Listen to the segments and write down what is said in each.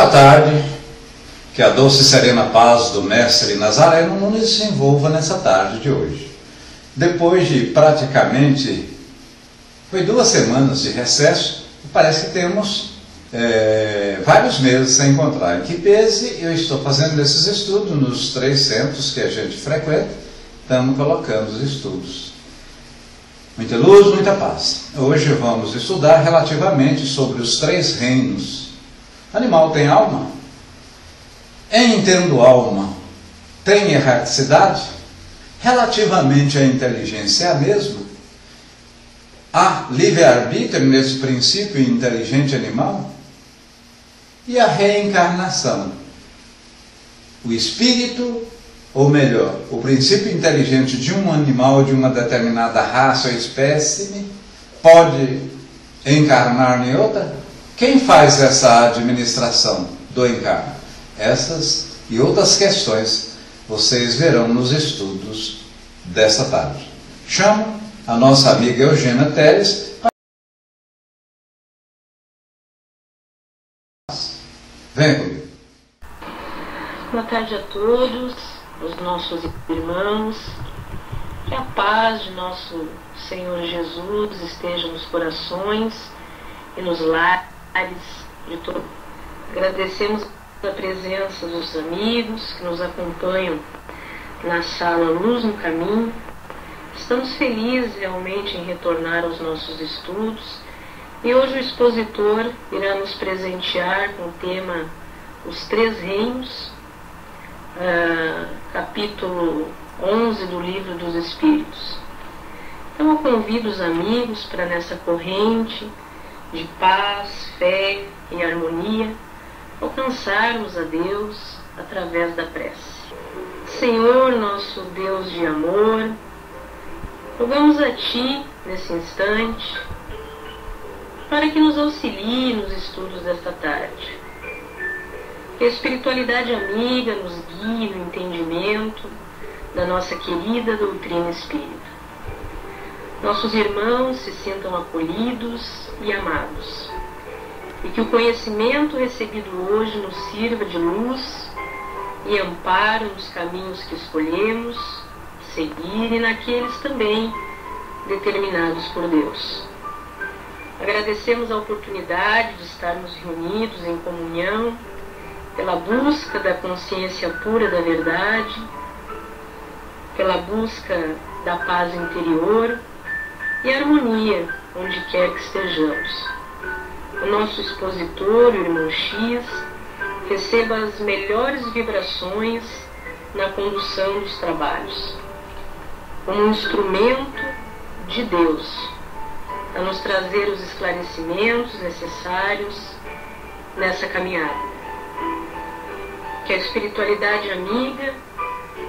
tarde, que a doce e serena paz do Mestre Nazareno nos desenvolva nessa tarde de hoje. Depois de praticamente, foi 2 semanas de recesso, parece que temos vários meses sem encontrar. Em que pese, eu estou fazendo esses estudos nos 3 centros que a gente frequenta, estamos colocando os estudos. Muita luz, muita paz. Hoje vamos estudar relativamente sobre os 3 reinos. Animal tem alma? Em tendo alma, tem erraticidade? Relativamente à inteligência é a mesma? Há livre-arbítrio nesse princípio inteligente animal? E a reencarnação? O espírito, ou melhor, o princípio inteligente de um animal de uma determinada raça ou espécie, pode encarnar em outra? Quem faz essa administração do encarno? Essas e outras questões vocês verão nos estudos desta tarde. Chamo a nossa amiga Eugênia Teles. Vem comigo. Boa tarde a todos, os nossos irmãos. Que a paz de nosso Senhor Jesus esteja nos corações e nos lares de todos. Agradecemos a presença dos amigos que nos acompanham na sala Luz no Caminho. Estamos felizes realmente em retornar aos nossos estudos e hoje o expositor irá nos presentear com o tema Os 3 Reinos, capítulo 11 do Livro dos Espíritos. Então eu convido os amigos para nessa corrente de paz, fé e harmonia alcançarmos a Deus através da prece. Senhor, nosso Deus de amor, rogamos a Ti, nesse instante, para que nos auxilie nos estudos desta tarde. Que a espiritualidade amiga nos guie no entendimento da nossa querida doutrina espírita. Nossos irmãos se sintam acolhidos e amados. E que o conhecimento recebido hoje nos sirva de luz e amparo nos caminhos que escolhemos seguir e naqueles também determinados por Deus. Agradecemos a oportunidade de estarmos reunidos em comunhão pela busca da consciência pura da verdade, pela busca da paz interior e harmonia onde quer que estejamos. O nosso expositor, o irmão X, receba as melhores vibrações na condução dos trabalhos, como um instrumento de Deus, a nos trazer os esclarecimentos necessários nessa caminhada. Que a espiritualidade amiga,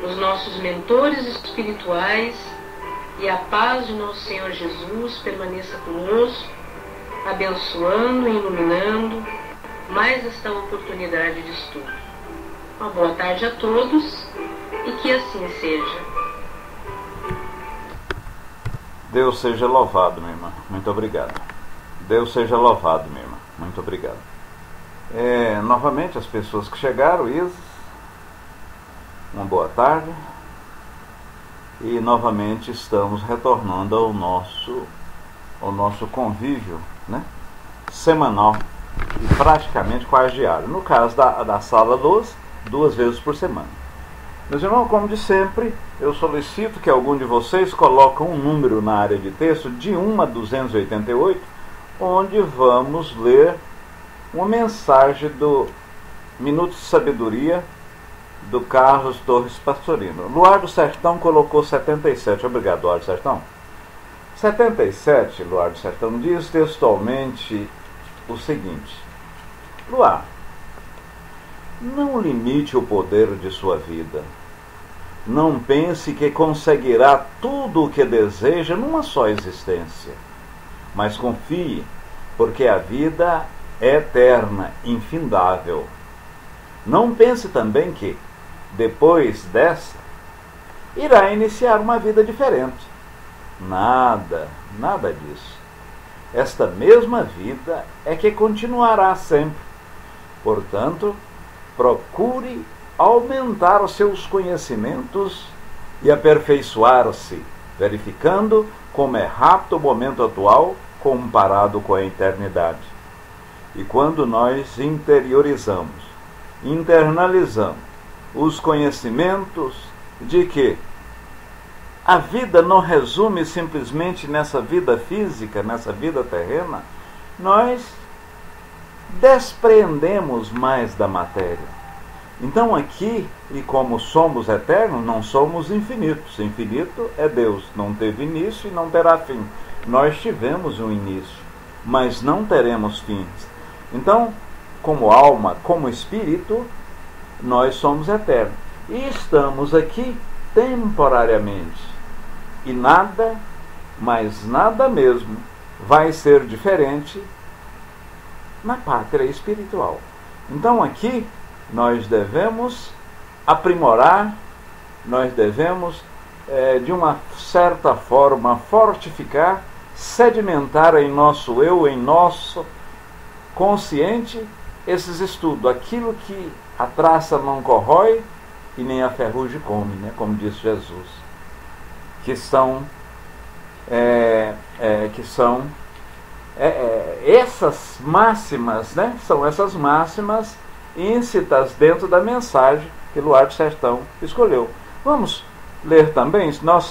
os nossos mentores espirituais e a paz de nosso Senhor Jesus permaneça conosco, abençoando e iluminando mais esta oportunidade de estudo. Uma boa tarde a todos e que assim seja. Deus seja louvado, minha irmã. Muito obrigado. Deus seja louvado, minha irmã. Muito obrigado. Novamente, as pessoas que chegaram, Isis, uma boa tarde. E novamente estamos retornando ao nosso convívio, né, semanal e praticamente quase diário. No caso da sala 12, 2 vezes por semana. Meus irmãos, como de sempre, eu solicito que algum de vocês coloque um número na área de texto de 1 a 288, onde vamos ler uma mensagem do Minuto de Sabedoria do Carlos Torres Pastorino. Luar do Sertão colocou 77. Obrigado, Luar do Sertão. 77, Luar do Sertão, diz textualmente o seguinte: Luar, não limite o poder de sua vida. Não pense que conseguirá tudo o que deseja numa só existência. Mas confie, porque a vida é eterna, infindável. Não pense também que, depois dessa, irá iniciar uma vida diferente. Nada disso. Esta mesma vida é que continuará sempre, Portanto, procure aumentar os seus conhecimentos e aperfeiçoar-se, verificando como é rápido o momento atual comparado com a eternidade. E quando nós internalizamos os conhecimentos de que a vida não resume simplesmente nessa vida física, nessa vida terrena, nós despreendemos mais da matéria. Então aqui, e como somos eternos, não somos infinitos. Infinito é Deus, não teve início e não terá fim. Nós tivemos um início, mas não teremos fins. Então, como alma, como espírito, nós somos eternos. E estamos aqui temporariamente. E nada, mas nada mesmo, vai ser diferente na pátria espiritual. Então aqui nós devemos aprimorar, nós devemos, de uma certa forma, fortificar, sedimentar em nosso eu, em nosso consciente, esses estudos. Aquilo que a traça não corrói e nem a ferrugem come, né? Como disse Jesus. Que são essas máximas, né? São essas máximas íncitas dentro da mensagem que Luar do Sertão escolheu. Vamos ler também, nós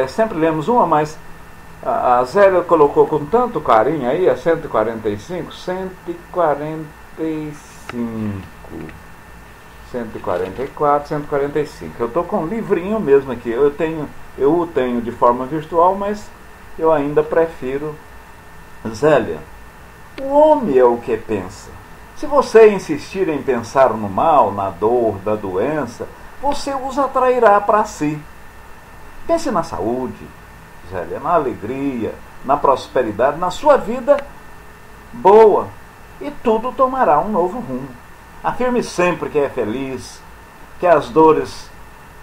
sempre lemos uma, mas a Zélia colocou com tanto carinho aí, a 145, 144, 145. Eu estou com um livrinho mesmo aqui, eu o tenho de forma virtual, mas eu ainda prefiro. Zélia, o homem é o que pensa. Se você insistir em pensar no mal, na dor, da doença, você os atrairá para si. Pense na saúde, Zélia, na alegria, na prosperidade, na sua vida boa, e tudo tomará um novo rumo. Afirme sempre que é feliz, que as dores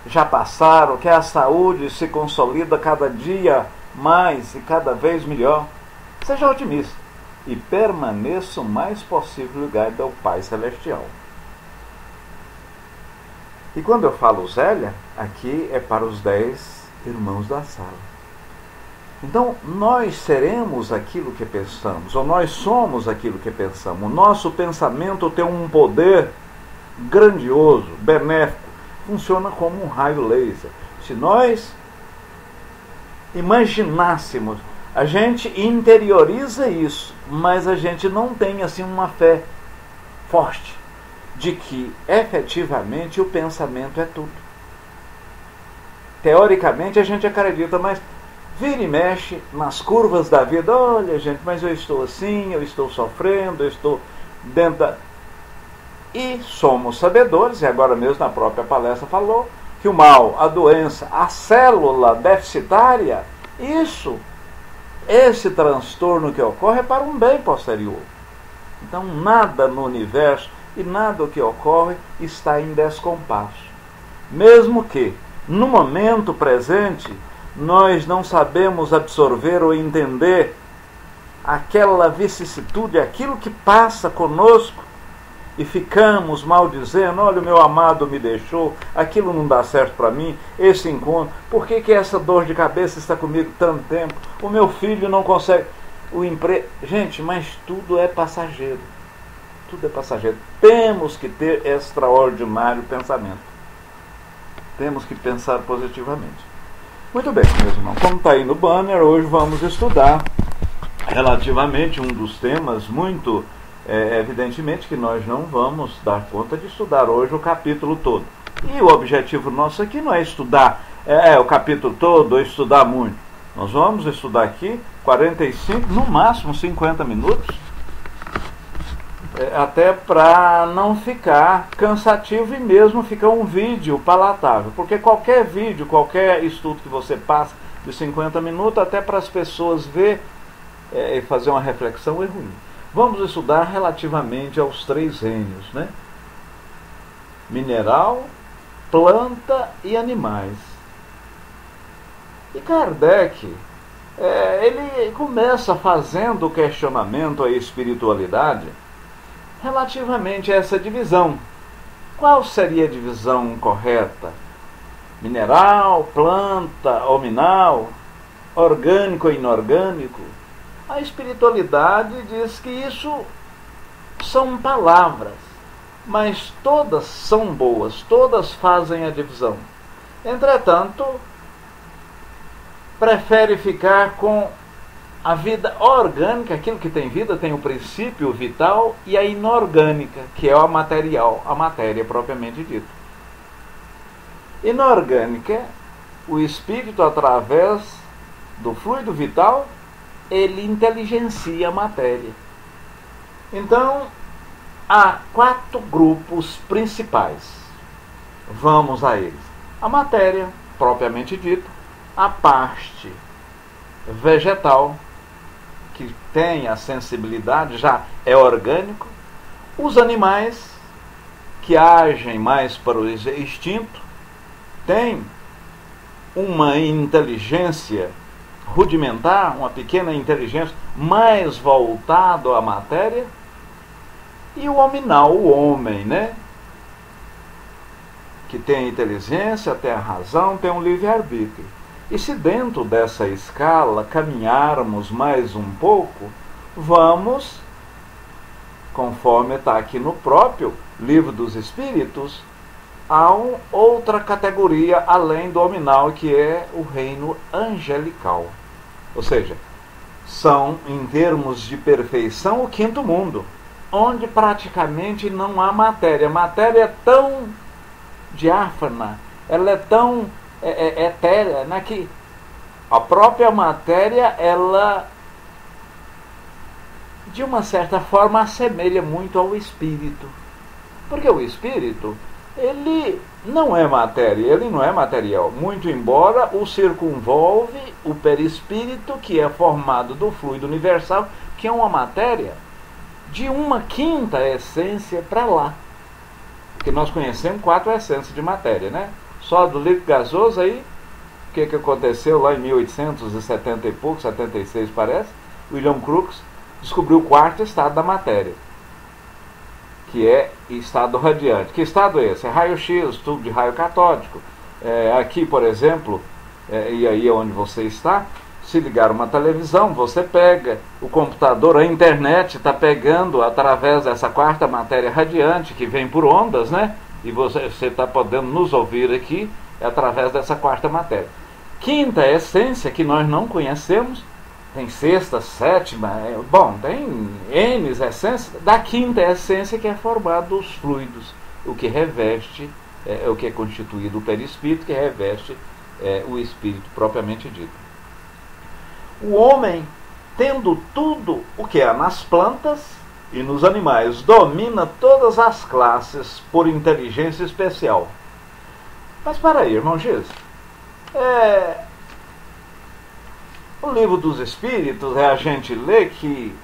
já passaram, que a saúde se consolida cada dia mais e cada vez melhor. Seja otimista e permaneça o mais possível ligado ao Pai Celestial. E quando eu falo Zélia, aqui é para os 10 irmãos da sala. Então, nós seremos aquilo que pensamos, ou nós somos aquilo que pensamos. O nosso pensamento tem um poder grandioso, benéfico, funciona como um raio laser. Se nós imaginássemos, a gente interioriza isso, mas a gente não tem assim uma fé forte de que efetivamente o pensamento é tudo. Teoricamente a gente acredita, mas vira e mexe nas curvas da vida. Olha, gente, mas eu estou assim, eu estou sofrendo, eu estou dentro da... E somos sabedores, e agora mesmo na própria palestra falou, que o mal, a doença, a célula deficitária, esse transtorno que ocorre é para um bem posterior. Então nada no universo e nada que ocorre está em descompasso. Mesmo que, no momento presente, nós não sabemos absorver ou entender aquela vicissitude, aquilo que passa conosco, e ficamos maldizendo, olha, o meu amado me deixou, aquilo não dá certo para mim, esse encontro, por que essa dor de cabeça está comigo tanto tempo, o meu filho não consegue, o emprego... Gente, mas tudo é passageiro. Tudo é passageiro. Temos que ter extraordinário pensamento. Temos que pensar positivamente. Muito bem, meus irmãos, como está aí no banner, hoje vamos estudar relativamente um dos temas muito... evidentemente que nós não vamos dar conta de estudar hoje o capítulo todo. E o objetivo nosso aqui não é estudar o capítulo todo ou estudar muito. Nós vamos estudar aqui 45, no máximo 50 minutos, até para não ficar cansativo e mesmo ficar um vídeo palatável. Porque qualquer vídeo, qualquer estudo que você passa de 50 minutos, até para as pessoas ver e fazer uma reflexão, é ruim. Vamos estudar relativamente aos 3 reinos, né? Mineral, planta e animais. E Kardec, ele começa fazendo o questionamento à espiritualidade, relativamente a essa divisão. Qual seria a divisão correta? Mineral, planta, hominal, orgânico ou inorgânico? A espiritualidade diz que isso são palavras, mas todas são boas, todas fazem a divisão. Entretanto, prefere ficar com a vida orgânica, aquilo que tem vida, tem o princípio vital, e a inorgânica, que é a material, a matéria propriamente dita. Inorgânica, o espírito, através do fluido vital, ele inteligencia a matéria. Então, há 4 grupos principais. Vamos a eles. A matéria, propriamente dita, a parte vegetal, que tem a sensibilidade, já é orgânico, os animais, que agem mais para o instinto, têm uma inteligência rudimentar, uma pequena inteligência mais voltado à matéria, e o hominal, o homem, né? Que tem a inteligência, tem a razão, tem um livre-arbítrio. E se dentro dessa escala caminharmos mais um pouco, vamos, conforme está aqui no próprio Livro dos Espíritos, a outra categoria além do hominal, que é o reino angelical. Ou seja, são, em termos de perfeição, o 5º mundo, onde praticamente não há matéria. A matéria é tão diáfana, ela é tão etérea, né, que a própria matéria, ela, de uma certa forma, assemelha muito ao espírito. Porque o espírito, ele não é matéria, ele não é material, muito embora o circunvolve o perispírito, que é formado do fluido universal, que é uma matéria de 1/5 essência para lá. Porque nós conhecemos 4 essências de matéria, né? Só do líquido gasoso aí, o que aconteceu lá em 1870 e pouco, 76 parece, William Crookes descobriu o 4º estado da matéria, que é estado radiante. Que estado é esse? É raio-x, tubo de raio catódico. Aqui, por exemplo, e aí é onde você está, se ligar uma televisão, você pega o computador, a internet está pegando através dessa 4ª matéria radiante, que vem por ondas, né? E você está podendo nos ouvir aqui através dessa 4ª matéria. 5ª essência, que nós não conhecemos, tem 6ª, 7ª, bom, tem N essências, da 5ª essência, que é formado dos fluidos, o que reveste, o que é constituído o perispírito, que reveste o espírito propriamente dito. O homem, tendo tudo o que há nas plantas e nos animais, domina todas as classes por inteligência especial. Mas para aí, irmão Giz, o Livro dos Espíritos, a gente lê que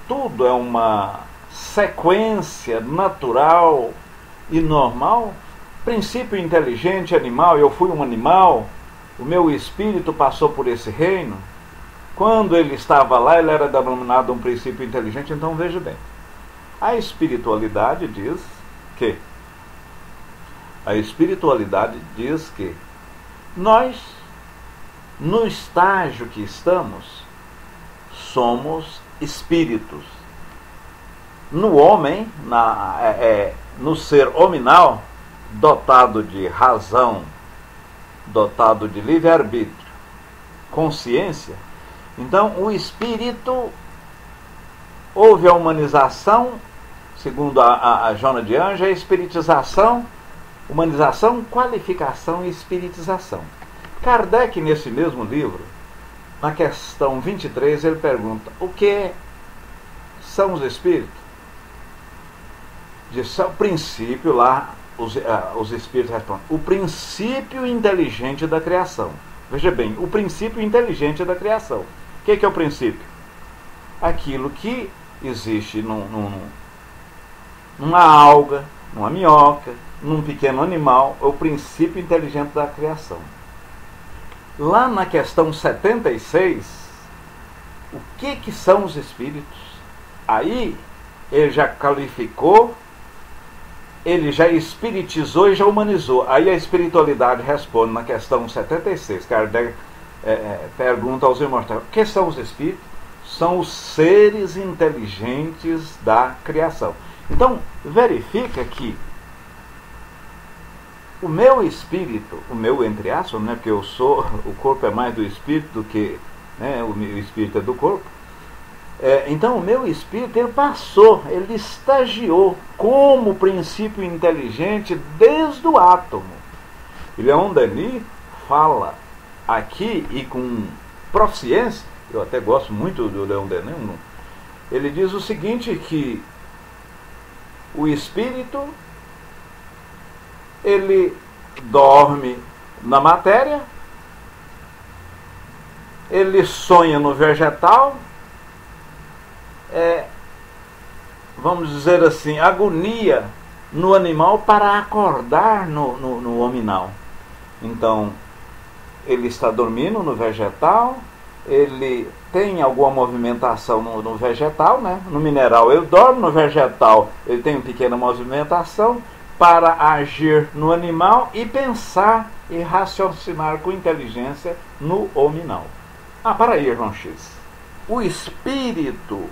tudo é uma sequência natural e normal. Princípio inteligente animal, eu fui um animal, o meu espírito passou por esse reino. Quando ele estava lá, ele era denominado um princípio inteligente. Então veja bem, a espiritualidade diz que nós, no estágio que estamos, somos espíritos. No homem, no ser hominal, dotado de razão, dotado de livre-arbítrio, consciência, então o espírito, houve a humanização, segundo a Joana de Anjos, a espiritização, humanização, qualificação e espiritização. Kardec, nesse mesmo livro, na questão 23, ele pergunta: o que são os espíritos? Diz o princípio lá, os espíritos respondem: o princípio inteligente da criação. Veja bem, o princípio inteligente da criação. O que é o princípio? Aquilo que existe numa alga, numa minhoca, num pequeno animal, é o princípio inteligente da criação. Lá na questão 76, o que são os espíritos? Aí ele já qualificou, ele já espiritizou e já humanizou. Aí a espiritualidade responde na questão 76. Kardec pergunta aos imortais: o que são os espíritos? São os seres inteligentes da criação. Então, verifica que o meu espírito, o meu entre aspas, né, porque o corpo é mais do espírito do que, né, o espírito é do corpo. Então o meu espírito, ele estagiou como princípio inteligente desde o átomo. E Leon Denis fala aqui, e com proficiência, eu até gosto muito do Leon Denis, ele diz o seguinte, que o espírito, ele dorme na matéria, ele sonha no vegetal, vamos dizer assim, agonia no animal para acordar no hominal. Então, ele está dormindo no vegetal, ele tem alguma movimentação no vegetal, né? No mineral ele dorme, no vegetal ele tem uma pequena movimentação para agir no animal e pensar e raciocinar com inteligência no hominal. Para aí, irmão X. O espírito,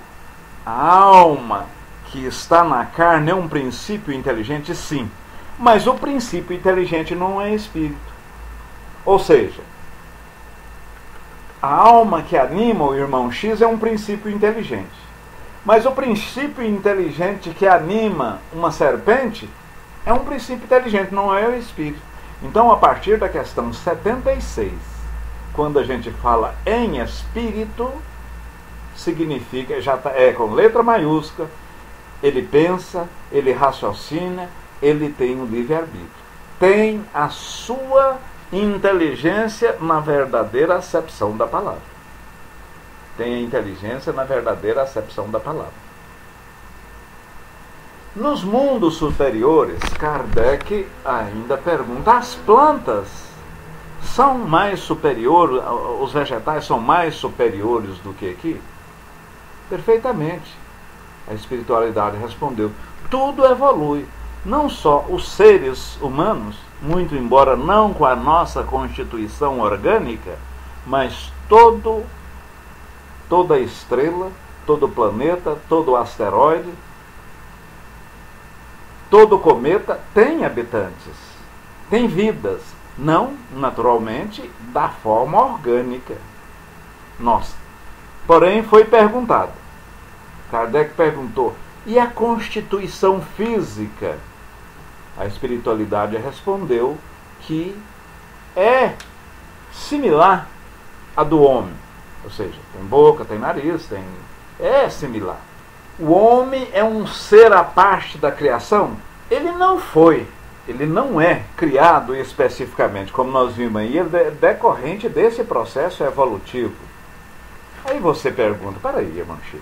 a alma que está na carne é um princípio inteligente, sim. Mas o princípio inteligente não é espírito. Ou seja, a alma que anima o irmão X é um princípio inteligente. Mas o princípio inteligente que anima uma serpente é um princípio inteligente, não é o espírito. Então, a partir da questão 76, quando a gente fala em espírito, significa, com letra maiúscula, ele pensa, ele raciocina, ele tem o livre-arbítrio. Tem a sua inteligência na verdadeira acepção da palavra. Tem a inteligência na verdadeira acepção da palavra. Nos mundos superiores, Kardec ainda pergunta: as plantas são mais superiores, os vegetais são mais superiores do que aqui? Perfeitamente. A espiritualidade respondeu: tudo evolui. Não só os seres humanos, muito embora não com a nossa constituição orgânica, mas toda estrela, todo planeta, todo asteroide, todo cometa tem habitantes, tem vidas, não, naturalmente, da forma orgânica nossa. Porém, foi perguntado, Kardec perguntou: e a constituição física? A espiritualidade respondeu que é similar à do homem. Ou seja, tem boca, tem nariz, é similar. O homem é um ser à parte da criação? Ele não é criado especificamente, como nós vimos aí, ele é decorrente desse processo evolutivo. Aí você pergunta: peraí, irmão X,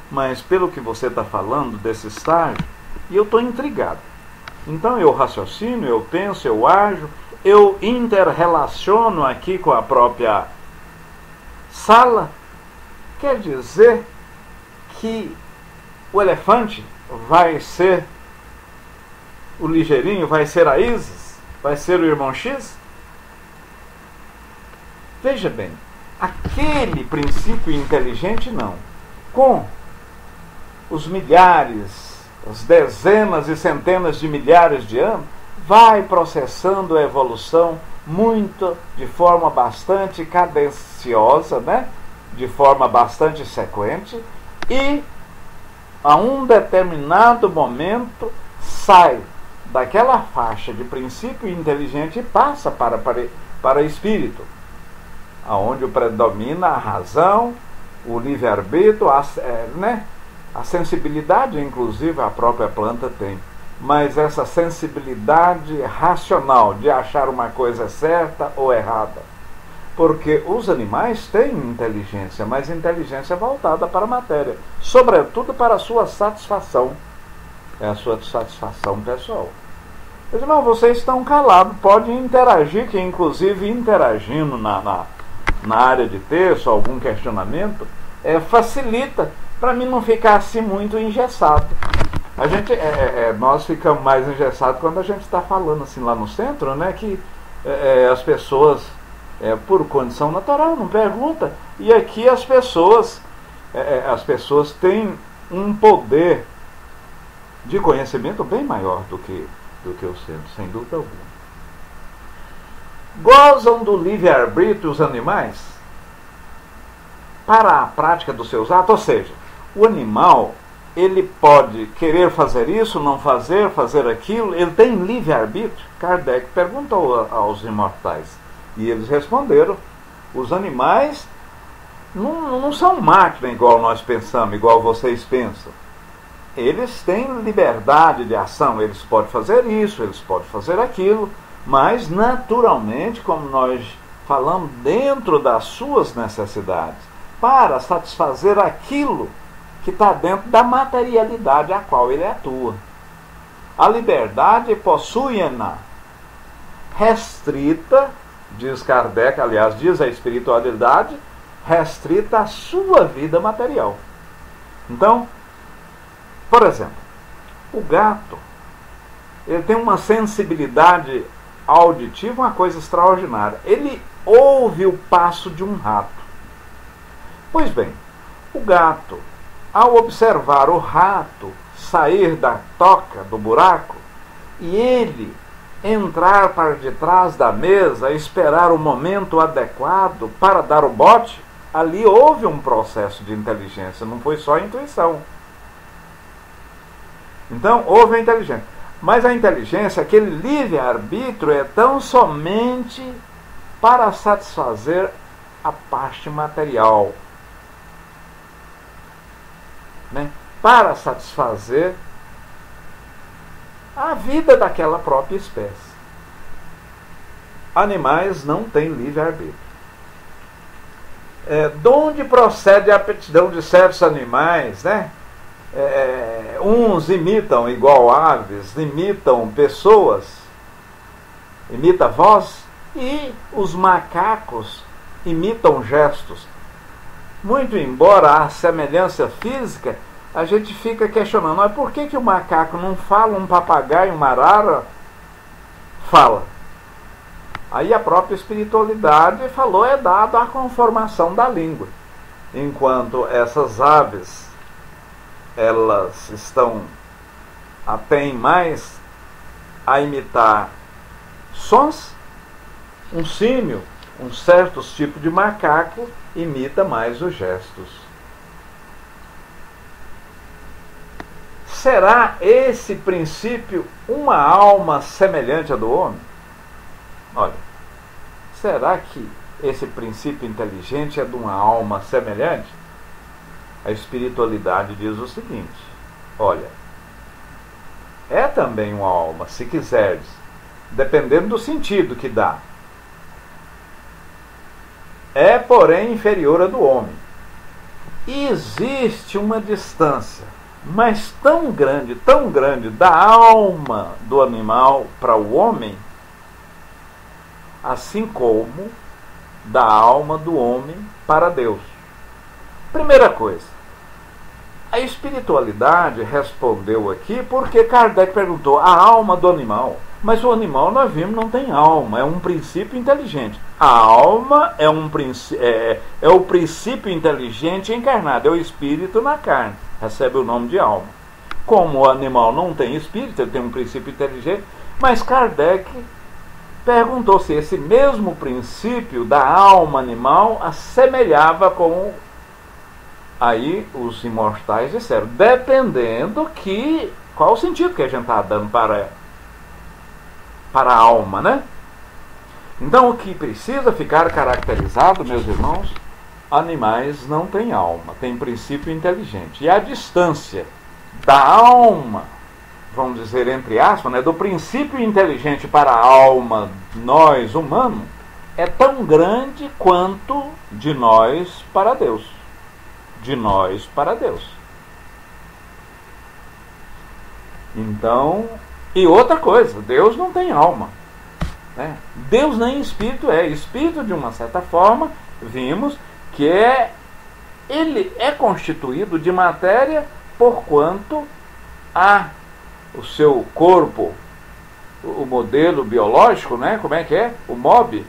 mas pelo que você está falando desse estágio, e eu estou intrigado. Então eu raciocino, eu penso, eu ajo, eu interrelaciono aqui com a própria sala. Quer dizer que o elefante vai ser o ligeirinho, vai ser a Isis, vai ser o irmão X? Veja bem, aquele princípio inteligente não. Com os milhares, as dezenas e centenas de milhares de anos, vai processando a evolução de forma bastante cadenciosa, né? De forma bastante sequente, e a um determinado momento sai daquela faixa de princípio inteligente e passa para espírito, aonde predomina a razão, o livre-arbítrio, a sensibilidade, inclusive a própria planta tem. Mas essa sensibilidade racional de achar uma coisa certa ou errada. Porque os animais têm inteligência, mas inteligência voltada para a matéria, sobretudo para a sua satisfação. É a sua satisfação pessoal. Mas, irmão, vocês estão calados, podem interagir, que inclusive interagindo na área de texto, algum questionamento, facilita para mim não ficar assim muito engessado. Nós ficamos mais engessados quando a gente está falando assim lá no centro, né, que as pessoas, por condição natural, não pergunta. E aqui as pessoas têm um poder de conhecimento bem maior do que o centro, sem dúvida alguma. Gozam do livre-arbítrio os animais para a prática dos seus atos, ou seja, o animal, ele pode querer fazer isso, não fazer aquilo, ele tem livre-arbítrio? Kardec perguntou aos imortais, e eles responderam: os animais não são máquina igual nós pensamos, igual vocês pensam. Eles têm liberdade de ação, eles podem fazer isso, eles podem fazer aquilo, mas naturalmente, como nós falamos, dentro das suas necessidades, para satisfazer aquilo que está dentro da materialidade a qual ele atua. A liberdade possui-na restrita, diz Kardec, aliás, diz a espiritualidade, restrita à sua vida material. Então, por exemplo, o gato, ele tem uma sensibilidade auditiva, uma coisa extraordinária. Ele ouve o passo de um rato. Pois bem, o gato, ao observar o rato sair da toca, do buraco, e ele entrar para detrás da mesa, esperar o momento adequado para dar o bote, ali houve um processo de inteligência, não foi só intuição. Então, houve a inteligência. Mas a inteligência, aquele livre-arbítrio, é tão somente para satisfazer a parte material, né? Para satisfazer a vida daquela própria espécie. Animais não têm livre-arbítrio. De onde procede a aptidão de certos animais, né? Uns imitam igual aves, imitam pessoas, imita voz, e os macacos imitam gestos. Muito embora a semelhança física, a gente fica questionando, mas por que o macaco não fala, um papagaio, uma arara fala? Aí a própria espiritualidade falou, é dado a conformação da língua. Enquanto essas aves, elas têm mais a imitar sons, um símio, um certo tipo de macaco imita mais os gestos. Será esse princípio uma alma semelhante à do homem? Olha, será que esse princípio inteligente é de uma alma semelhante? A espiritualidade diz o seguinte: olha, é também uma alma, se quiseres, dependendo do sentido que dá. É, porém, inferior à do homem. E existe uma distância, mas tão grande, da alma do animal para o homem, assim como da alma do homem para Deus. Primeira coisa, a espiritualidade respondeu aqui porque Kardec perguntou a alma do animal. Mas o animal, nós vimos, não tem alma, é um princípio inteligente. A alma é o princípio inteligente encarnado, é o espírito na carne, recebe o nome de alma. Como o animal não tem espírito, ele tem um princípio inteligente, mas Kardec perguntou se esse mesmo princípio da alma animal assemelhava com... Aí os imortais disseram, dependendo qual o sentido que a gente está dando para a alma, né? Então o que precisa ficar caracterizado, meus irmãos, animais não têm alma, têm princípio inteligente. E a distância da alma, vamos dizer entre aspas, né, do princípio inteligente para a alma, nós humanos, é tão grande quanto de nós para Deus. De nós para Deus. Então, e outra coisa, Deus não tem alma, né? Deus nem espírito é. Espírito, de uma certa forma, vimos que é ele é constituído de matéria porquanto há o seu corpo, o modelo biológico, né? Como é que é? O MOB,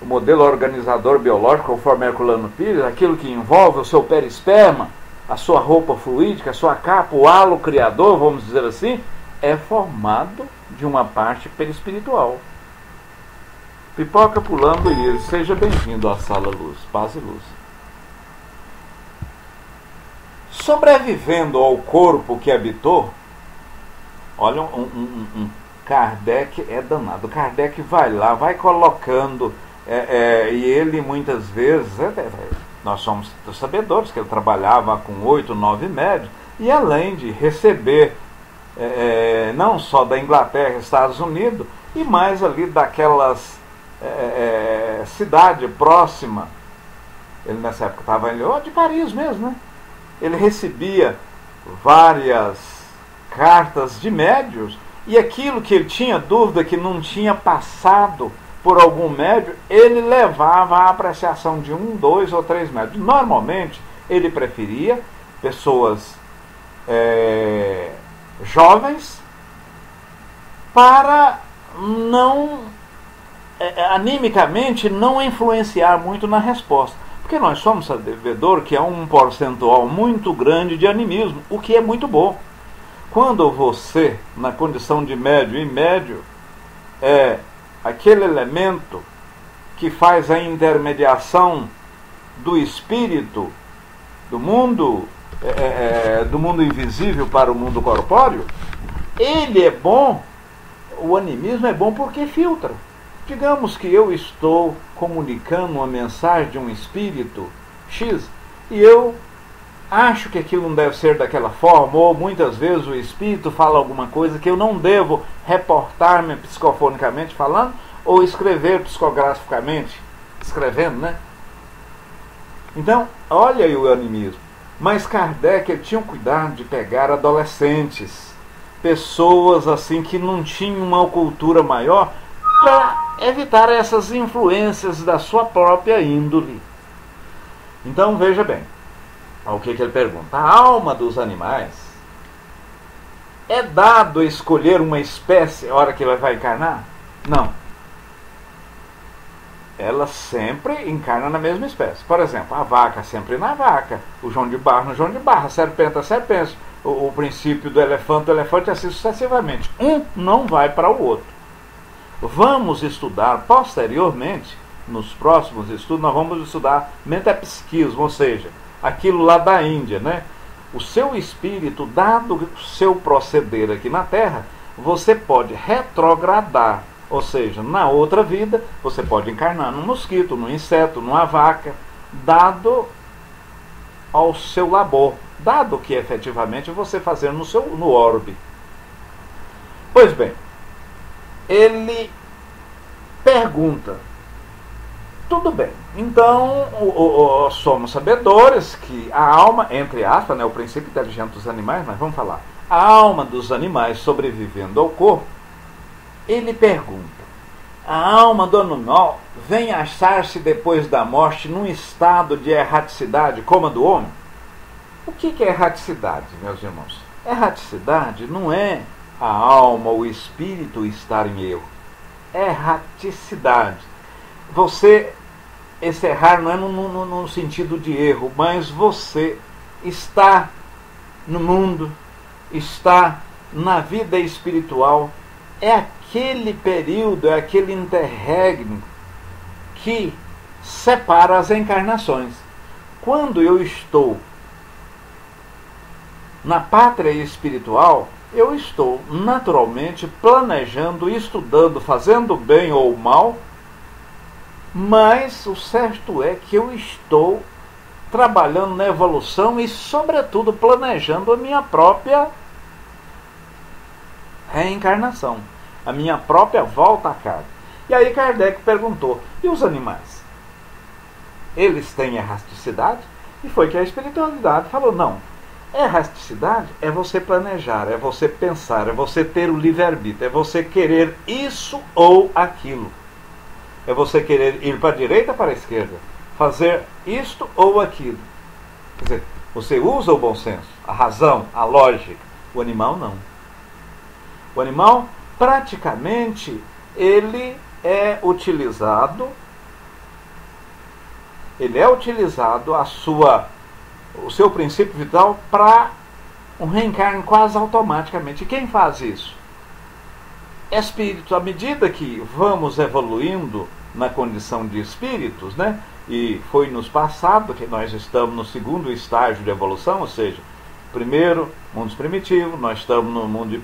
o modelo organizador biológico, conforme Herculano Pires, aquilo que envolve o seu perisperma, a sua roupa fluídica, a sua capa, o halo criador, vamos dizer assim, é formado de uma parte perispiritual. Pipoca pulando e ele, seja bem-vindo à Sala Luz, paz e luz. Sobrevivendo ao corpo que habitou, olha, Kardec é danado. Kardec vai lá, vai colocando, e ele muitas vezes, nós somos sabedores que ele trabalhava com 8, 9 médios, e além de receber não só da Inglaterra, Estados Unidos, e mais ali daquelas cidade próxima, ele nessa época estava de Paris mesmo, né? Ele recebia várias cartas de médios, e aquilo que ele tinha dúvida que não tinha passado por algum médio, ele levava à apreciação de 1, 2 ou 3 médios. Normalmente, ele preferia pessoas jovens para não, animicamente, não influenciar muito na resposta. Porque nós somos sabedores que há um percentual muito grande de animismo, o que é muito bom. Quando você, na condição de médio e médio, é aquele elemento que faz a intermediação do espírito, do mundo invisível para o mundo corpóreo, ele é bom, o animismo é bom porque filtra. Digamos que eu estou comunicando uma mensagem de um espírito X e eu acho que aquilo não deve ser daquela forma, ou muitas vezes o espírito fala alguma coisa que eu não devo reportar-me psicofonicamente falando ou escrever psicograficamente, escrevendo, né? Então, olha aí o animismo. Mas Kardec ele tinha um cuidado de pegar adolescentes, pessoas assim que não tinham uma cultura maior, para evitar essas influências da sua própria índole. Então veja bem, o que ele pergunta: a alma dos animais é dado a escolher uma espécie a hora que ela vai encarnar? Não. Ela sempre encarna na mesma espécie. Por exemplo, a vaca sempre na vaca, o João de Barro no João de Barro, a serpente a serpente, o princípio do elefante, assim sucessivamente. Um não vai para o outro. Vamos estudar posteriormente, nos próximos estudos, nós vamos estudar metapsiquismo, ou seja, aquilo lá da Índia, né? O seu espírito, dado o seu proceder aqui na Terra, você pode retrogradar, ou seja, na outra vida, você pode encarnar num mosquito, num inseto, numa vaca, dado ao seu labor, dado que efetivamente você fazer no orbe. Pois bem, ele pergunta, tudo bem, então somos sabedores que a alma, entre aspas, né, o princípio inteligente dos animais, mas vamos falar, a alma dos animais sobrevivendo ao corpo, ele pergunta, a alma do animal vem achar-se depois da morte num estado de erraticidade como a do homem? O que é erraticidade, meus irmãos? Erraticidade não é a alma, o espírito estar em erro. Erraticidade. Esse errar não é no sentido de erro, mas você está no mundo, está na vida espiritual. É aquele período, é aquele interregno que separa as encarnações. Quando eu estou na pátria espiritual, eu estou naturalmente planejando, estudando, fazendo bem ou mal, mas o certo é que eu estou trabalhando na evolução e, sobretudo, planejando a minha própria reencarnação, a minha própria volta à carne. E aí Kardec perguntou, e os animais? Eles têm erraticidade? E foi que a espiritualidade falou, não. Erraticidade é você planejar, é você pensar, é você ter o livre-arbítrio, é você querer isso ou aquilo. É você querer ir para a direita ou para a esquerda, fazer isto ou aquilo. Quer dizer, você usa o bom senso, a razão, a lógica. O animal não. O animal, praticamente, ele é utilizado o seu princípio vital para um reencarne quase automaticamente. E quem faz isso? Espíritos. À medida que vamos evoluindo na condição de espíritos, né? E foi nos passado que nós estamos no segundo estágio de evolução, ou seja, primeiro, mundos primitivos, nós estamos no mundo de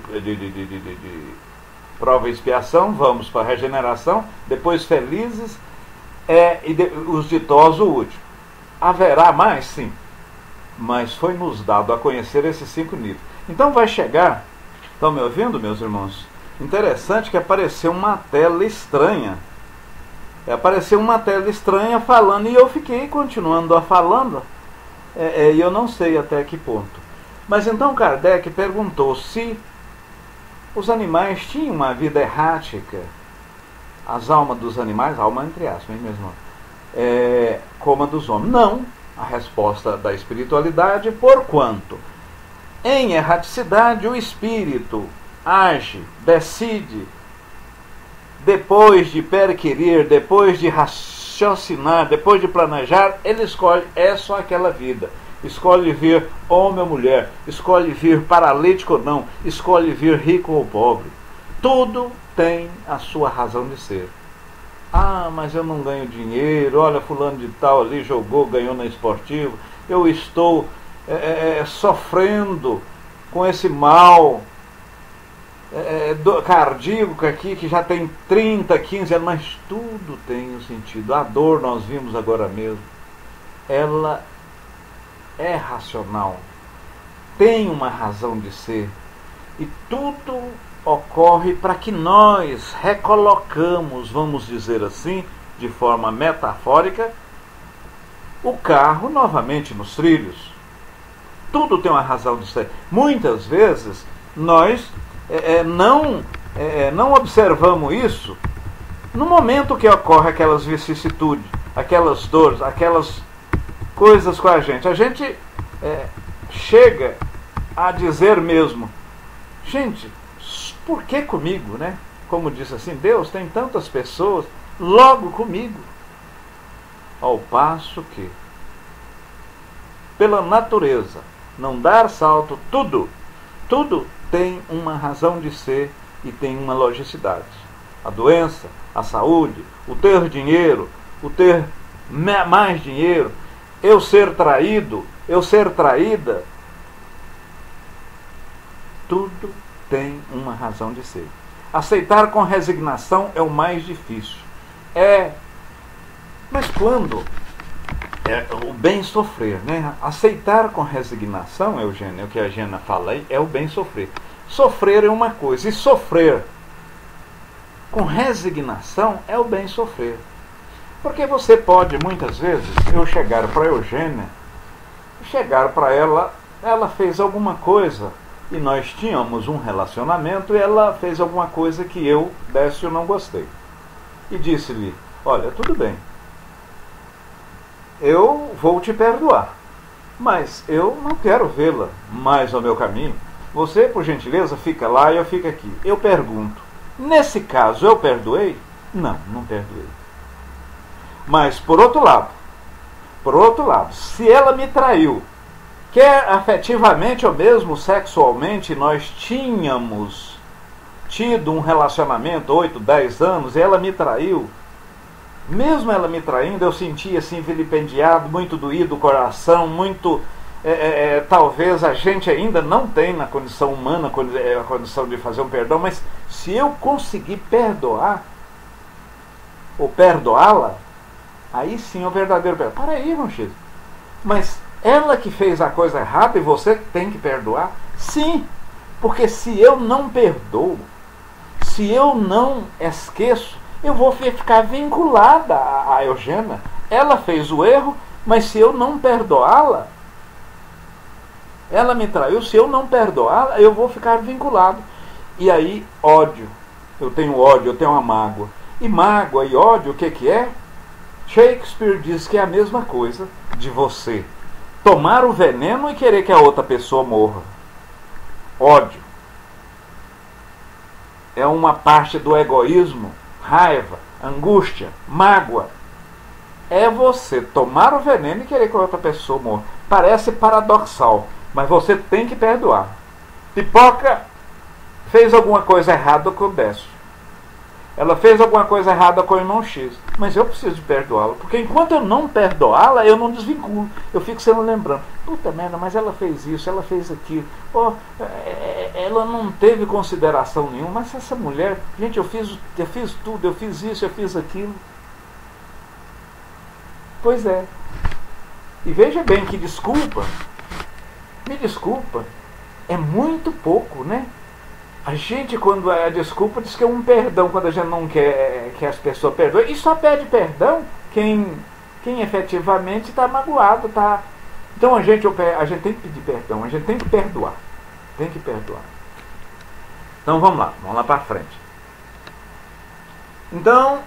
prova e expiação, vamos para a regeneração, depois felizes, os ditosos, o último. Haverá mais? Sim. Mas foi nos dado a conhecer esses 5 níveis. Então vai chegar, estão me ouvindo, meus irmãos? Interessante que apareceu uma tela estranha. Apareceu uma tela estranha falando, e eu fiquei continuando a falando, e eu não sei até que ponto. Mas então Kardec perguntou se os animais tinham uma vida errática, as almas dos animais, alma entre aspas, mesmo, como a dos homens. Não. A resposta da espiritualidade, porquanto em erraticidade o espírito age, decide, depois de perquirir, depois de raciocinar, depois de planejar, ele escolhe, é só aquela vida. Escolhe vir homem ou mulher, escolhe vir paralítico ou não, escolhe vir rico ou pobre. Tudo tem a sua razão de ser. Ah, mas eu não ganho dinheiro, olha, fulano de tal ali jogou, ganhou na esportiva, eu estou sofrendo com esse mal cardíaco aqui, que já tem 30, 15 anos, mas tudo tem um sentido. A dor, nós vimos agora mesmo, ela é racional, tem uma razão de ser, e tudo ocorre para que nós recolocamos, vamos dizer assim, de forma metafórica, o carro novamente nos trilhos. Tudo tem uma razão de ser. Muitas vezes nós não observamos isso no momento que ocorre aquelas vicissitudes, aquelas dores, aquelas coisas com a gente. A gente chega a dizer mesmo, gente, por que comigo, né? Como disse assim, Deus tem tantas pessoas, logo comigo. Ao passo que, pela natureza, não dar salto, tudo tem uma razão de ser e tem uma logicidade. A doença, a saúde, o ter dinheiro, o ter mais dinheiro, eu ser traído, eu ser traída, tudo tem uma razão de ser. Aceitar com resignação é o mais difícil. Mas quando o bem sofrer, né? Aceitar com resignação, Eugênia, o que a Gena fala aí, é o bem sofrer. Sofrer é uma coisa, e sofrer com resignação é o bem sofrer. Porque você pode, muitas vezes, eu chegar para a Eugênia, chegar para ela, ela fez alguma coisa, e nós tínhamos um relacionamento, e ela fez alguma coisa que eu, Décio, não gostei. E disse-lhe, olha, tudo bem, eu vou te perdoar, mas eu não quero vê-la mais ao meu caminho. Você, por gentileza, fica lá e eu fico aqui. Eu pergunto, nesse caso eu perdoei? Não, não perdoei. Mas, por outro lado, se ela me traiu, quer afetivamente ou mesmo sexualmente, nós tínhamos tido um relacionamento 8, 10 anos, e ela me traiu, mesmo ela me traindo, eu sentia assim vilipendiado, muito doído o coração, muito... talvez a gente ainda não tem na condição humana a condição de fazer um perdão, mas se eu conseguir perdoar, ou perdoá-la, aí sim é o verdadeiro perdão. Para aí, irmão X. Mas ela que fez a coisa errada e você tem que perdoar? Sim, porque se eu não perdoo, se eu não esqueço, eu vou ficar vinculada a Eugênia. Ela fez o erro, mas se eu não perdoá-la, ela me traiu, se eu não perdoá-la, eu vou ficar vinculado. E aí, ódio. Eu tenho ódio, eu tenho uma mágoa. E mágoa e ódio, o que é? Shakespeare diz que é a mesma coisa de você tomar o veneno e querer que a outra pessoa morra. Ódio. É uma parte do egoísmo, raiva, angústia, mágoa. É você tomar o veneno e querer que a outra pessoa morra. Parece paradoxal, mas você tem que perdoar. Pipoca fez alguma coisa errada com o Décio. Ela fez alguma coisa errada com o irmão X. Mas eu preciso perdoá-la. Porque enquanto eu não perdoá-la, eu não desvinculo. Eu fico sempre lembrando. Puta merda, mas ela fez isso, ela fez aquilo. Oh, ela não teve consideração nenhuma. Mas essa mulher, gente, eu fiz tudo, eu fiz isso, eu fiz aquilo. Pois é. E veja bem que desculpa, me desculpa, é muito pouco, né? A gente, quando é a desculpa, diz que é um perdão, quando a gente não quer que as pessoas perdoem. E só pede perdão quem efetivamente está magoado. Tá... Então a gente tem que pedir perdão, a gente tem que perdoar. Tem que perdoar. Então vamos lá para frente. Então,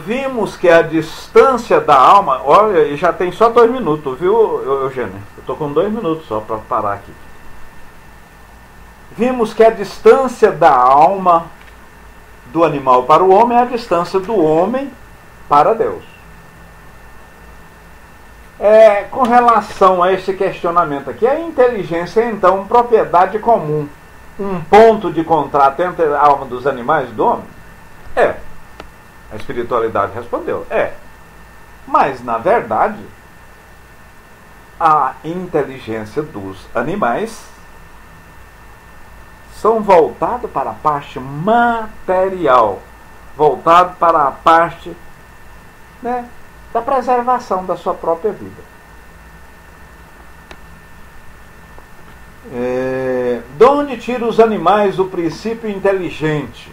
vimos que a distância da alma... Olha, e já tem só 2 minutos, viu, Eugênio? Eu estou com 2 minutos só para parar aqui. Vimos que a distância da alma do animal para o homem é a distância do homem para Deus. Com relação a esse questionamento aqui, a inteligência é então propriedade comum, um ponto de contrato entre a alma dos animais e do homem? A espiritualidade respondeu, Mas, na verdade, a inteligência dos animais são voltados para a parte material, voltado para a parte, né, da preservação da sua própria vida. De onde tiram os animais o princípio inteligente?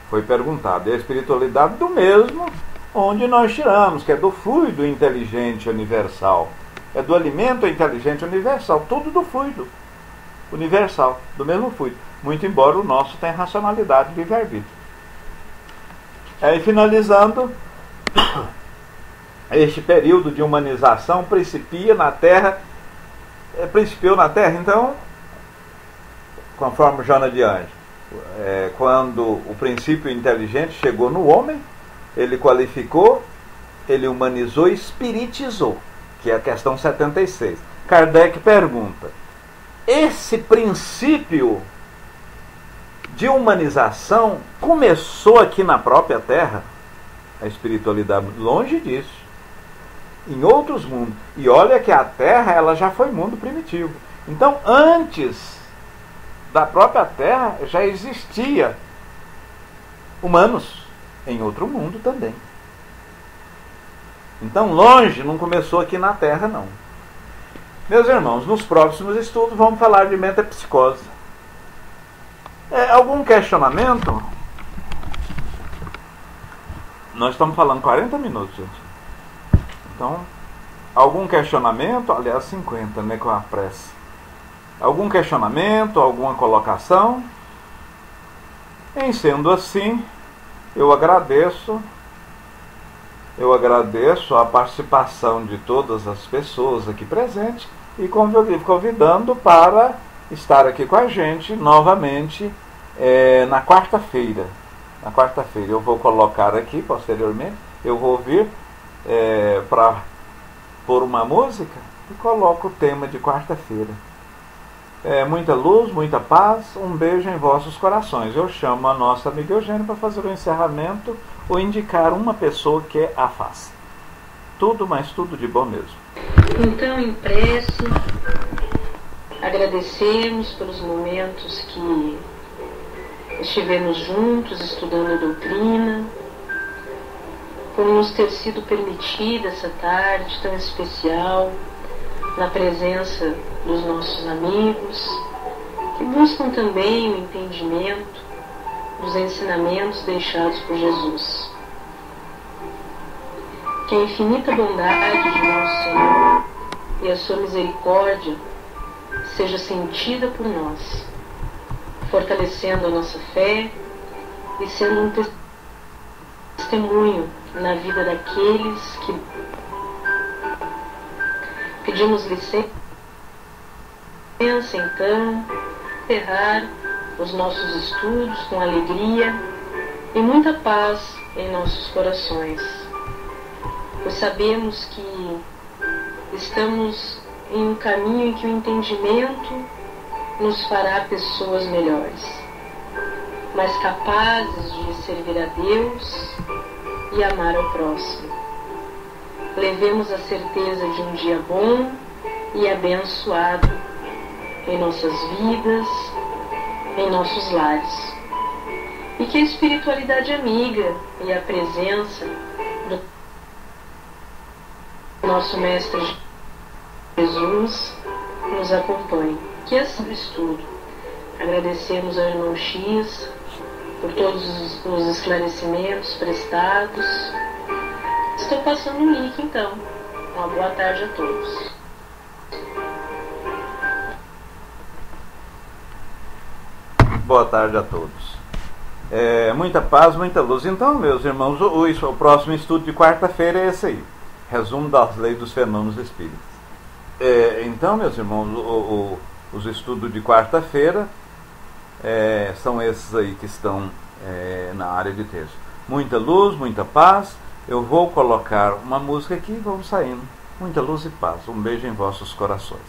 Foi perguntado. E a espiritualidade do mesmo onde nós tiramos, que é do fluido inteligente universal. É do alimento inteligente universal, tudo do fluido universal, do mesmo fluido. Muito embora o nosso tenha racionalidade de livre-arbítrio. Aí, finalizando, este período de humanização principiou na Terra, então, conforme Joana de Anjos, quando o princípio inteligente chegou no homem, ele qualificou, ele humanizou e espiritizou, que é a questão 76. Kardec pergunta: esse princípio de humanização começou aqui na própria Terra? A espiritualidade, longe disso, em outros mundos. E olha que a Terra, ela já foi mundo primitivo. Então, antes da própria Terra, já existia humanos em outro mundo também. Então, longe, não começou aqui na Terra, não. Meus irmãos, nos próximos estudos vamos falar de metapsicose. Algum questionamento? Nós estamos falando 40 minutos, gente. Então, algum questionamento? Aliás, 50, né, com a pressa. Algum questionamento, alguma colocação? Em sendo assim, eu agradeço a participação de todas as pessoas aqui presentes e convidando para estar aqui com a gente novamente na quarta-feira. Na quarta-feira eu vou colocar aqui, posteriormente, eu vou vir para pôr uma música e coloco o tema de quarta-feira. Muita luz, muita paz, um beijo em vossos corações. Eu chamo a nossa amiga Eugênia para fazer o encerramento ou indicar uma pessoa que a faça. Tudo, mas tudo de bom mesmo. Então, em prece, agradecemos pelos momentos que estivemos juntos estudando a doutrina, por nos ter sido permitida essa tarde tão especial, na presença dos nossos amigos, que buscam também o entendimento dos ensinamentos deixados por Jesus. Que a infinita bondade de nosso Senhor e a sua misericórdia seja sentida por nós, fortalecendo a nossa fé e sendo um testemunho na vida daqueles que Pedimos licença, então, encerrar os nossos estudos com alegria e muita paz em nossos corações, pois sabemos que estamos em um caminho em que o entendimento nos fará pessoas melhores, mais capazes de servir a Deus e amar ao próximo. Levemos a certeza de um dia bom e abençoado em nossas vidas, em nossos lares. E que a espiritualidade amiga e a presença do nosso Mestre Jesus nos acompanhe. Que esse estudo. Agradecemos ao irmão X por todos os esclarecimentos prestados. Estou passando o link, então. Uma boa tarde a todos. Boa tarde a todos. Muita paz, muita luz. Então, meus irmãos, o próximo estudo de quarta-feira é esse aí. Resumo das leis dos fenômenos espíritas. Então, meus irmãos, os estudos de quarta-feira são esses aí que estão na área de texto. Muita luz, muita paz. Eu vou colocar uma música aqui e vamos saindo. Muita luz e paz. Um beijo em vossos corações.